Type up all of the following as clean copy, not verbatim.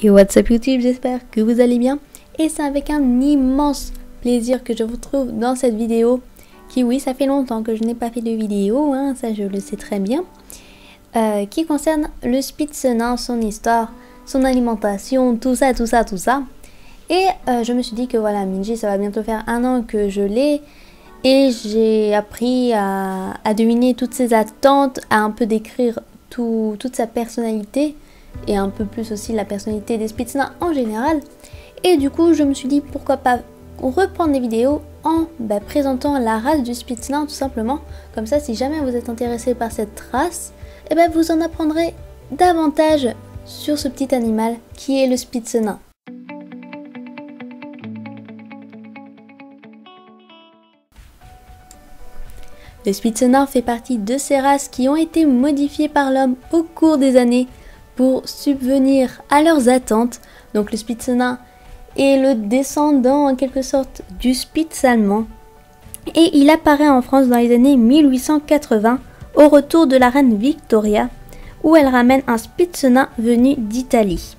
Et what's up YouTube, j'espère que vous allez bien. Et c'est avec un immense plaisir que je vous retrouve dans cette vidéo. Qui oui, ça fait longtemps que je n'ai pas fait de vidéo, hein, ça je le sais très bien. Qui concerne le Spitzenin, son histoire, son alimentation, tout ça. Et je me suis dit que voilà, Minji, ça va bientôt faire 1 an que je l'ai. Et j'ai appris à deviner toutes ses attentes, à un peu décrire toute sa personnalité. Et un peu plus aussi la personnalité des Spitzenins en général. Et du coup, je me suis dit pourquoi pas reprendre des vidéos en présentant la race du Spitzenin tout simplement. Comme ça, si jamais vous êtes intéressé par cette race, et vous en apprendrez davantage sur ce petit animal qui est le Spitzenin. Le Spitzenin fait partie de ces races qui ont été modifiées par l'homme au cours des années pour subvenir à leurs attentes. Donc le Spitzenin est le descendant en quelque sorte du Spitz allemand et il apparaît en France dans les années 1880 au retour de la reine Victoria où elle ramène un Spitzenin venu d'Italie.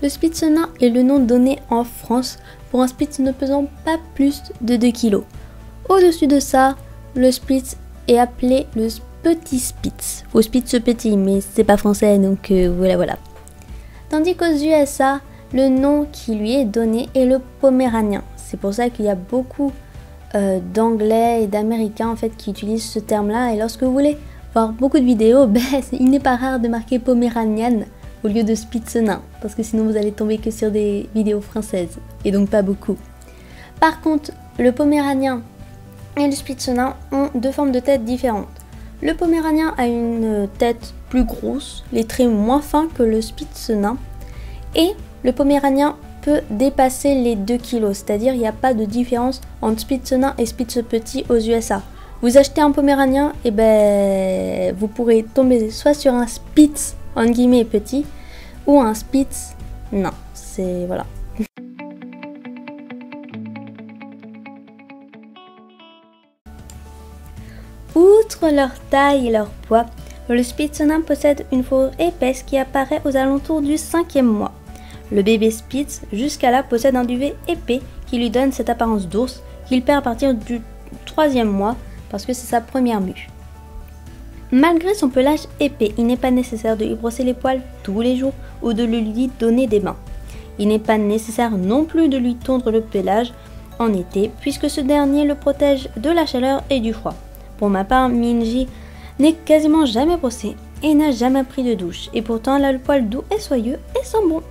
Le Spitzenin est le nom donné en France pour un Spitz ne pesant pas plus de 2 kg. Au-dessus de ça, le Spitz est appelé le petit Spitz, ou Spitz petit, mais c'est pas français donc voilà. Tandis qu'aux USA, le nom qui lui est donné est le Poméranien. C'est pour ça qu'il y a beaucoup d'anglais et d'américains en fait qui utilisent ce terme-là. Et lorsque vous voulez voir beaucoup de vidéos, il n'est pas rare de marquer Poméranian au lieu de Spitzenin, parce que sinon vous allez tomber que sur des vidéos françaises, et donc pas beaucoup. Par contre, le Poméranien et le Spitzenin ont 2 formes de tête différentes. Le Poméranien a une tête plus grosse, les traits moins fins que le Spitzenin, et le Poméranien peut dépasser les 2 kg, c'est-à-dire il n'y a pas de différence entre Spitzenin et Spitz petit aux USA. Vous achetez un Poméranien, et vous pourrez tomber soit sur un Spitz en guillemets petit, ou un Spitz, non, c'est voilà. Outre leur taille et leur poids, le Spitzenin possède une fourrure épaisse qui apparaît aux alentours du 5e mois. Le bébé Spitz, jusqu'à là, possède un duvet épais qui lui donne cette apparence d'ours qu'il perd à partir du 3e mois parce que c'est sa première mue. Malgré son pelage épais, il n'est pas nécessaire de lui brosser les poils tous les jours ou de lui donner des bains. Il n'est pas nécessaire non plus de lui tondre le pelage en été puisque ce dernier le protège de la chaleur et du froid. Pour ma part, Minji n'est quasiment jamais brossé et n'a jamais pris de douche et pourtant elle a le poil doux et soyeux et sent bon.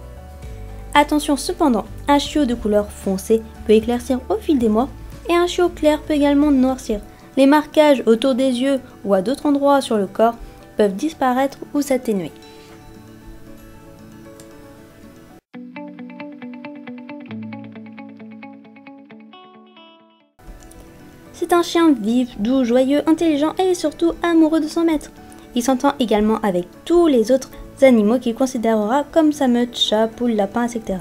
Attention cependant, un chiot de couleur foncée peut éclaircir au fil des mois et un chiot clair peut également noircir. Les marquages autour des yeux ou à d'autres endroits sur le corps peuvent disparaître ou s'atténuer. C'est un chien vif, doux, joyeux, intelligent et surtout amoureux de son maître. Il s'entend également avec tous les autres animaux qu'il considérera comme sa meute, chat, poule, lapin, etc.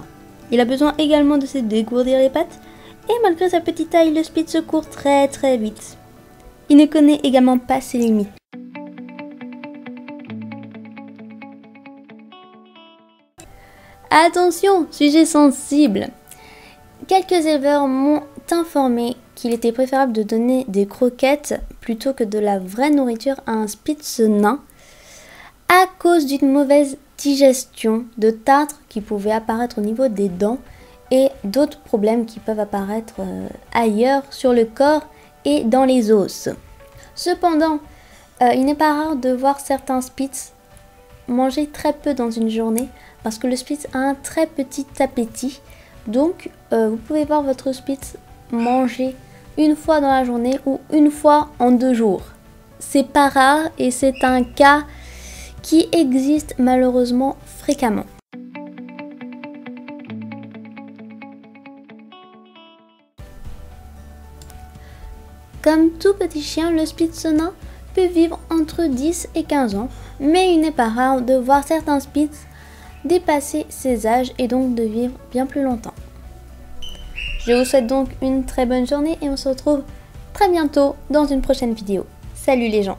Il a besoin également de se dégourdir les pattes et malgré sa petite taille, le Spitz court très vite. Il ne connaît également pas ses limites. Attention, sujet sensible. Quelques éleveurs m'ont informé qu'il était préférable de donner des croquettes plutôt que de la vraie nourriture à un Spitzenin à cause d'une mauvaise digestion, de tartre qui pouvaient apparaître au niveau des dents et d'autres problèmes qui peuvent apparaître ailleurs sur le corps et dans les os. Cependant, il n'est pas rare de voir certains Spitz manger très peu dans une journée parce que le Spitz a un très petit appétit. Donc, vous pouvez voir votre Spitz manger une fois dans la journée ou une fois en 2 jours. C'est pas rare et c'est un cas qui existe malheureusement fréquemment. Comme tout petit chien, le Spitzenin peut vivre entre 10 et 15 ans, mais il n'est pas rare de voir certains Spitz dépasser ces âges et donc de vivre bien plus longtemps. Je vous souhaite donc une très bonne journée et on se retrouve très bientôt dans une prochaine vidéo. Salut les gens!